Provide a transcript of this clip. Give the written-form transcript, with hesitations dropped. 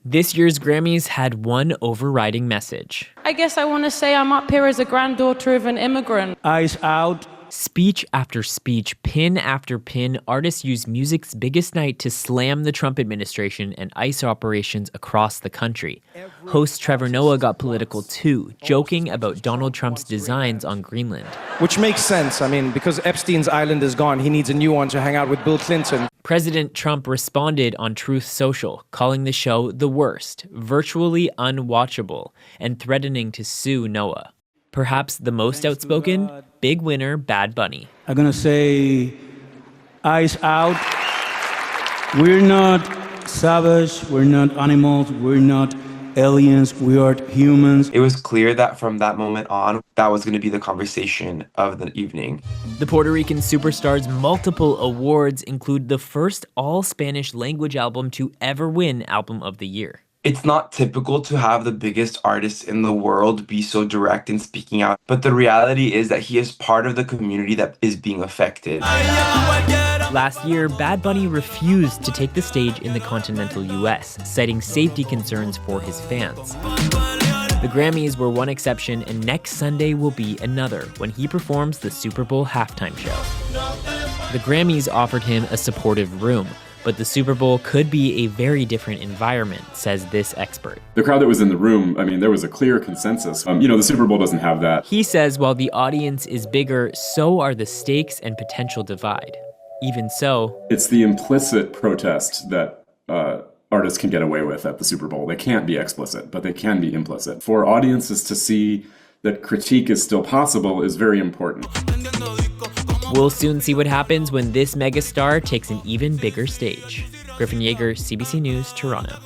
This year's Grammys had one overriding message. I guess I want to say I'm up here as a granddaughter of an immigrant. Eyes out. Speech after speech, pin after pin, artists used music's biggest night to slam the Trump administration and ICE operations across the country. Host Trevor Noah got political too, joking about Donald Trump's designs on Greenland. Which makes sense. I mean, because Epstein's island is gone, he needs a new one to hang out with Bill Clinton. President Trump responded on Truth Social, calling the show the worst, virtually unwatchable, and threatening to sue Noah. Perhaps the most outspoken, big winner Bad Bunny. I'm gonna say, eyes out. We're not savage, we're not animals, we're not aliens, we are humans. It was clear that from that moment on, that was going to be the conversation of the evening. The Puerto Rican superstar's multiple awards include the first all-Spanish language album to ever win Album of the Year. It's not typical to have the biggest artist in the world be so direct in speaking out, but the reality is that he is part of the community that is being affected. Last year, Bad Bunny refused to take the stage in the continental US, citing safety concerns for his fans. The Grammys were one exception, and next Sunday will be another when he performs the Super Bowl halftime show. The Grammys offered him a supportive room, but the Super Bowl could be a very different environment, says this expert. The crowd that was in the room, I mean, there was a clear consensus. The Super Bowl doesn't have that. He says while the audience is bigger, so are the stakes and potential divide. Even so, it's the implicit protest that artists can get away with at the Super Bowl. They can't be explicit, but they can be implicit. For audiences to see that critique is still possible is very important. We'll soon see what happens when this megastar takes an even bigger stage. Griffin Yeager, CBC News, Toronto.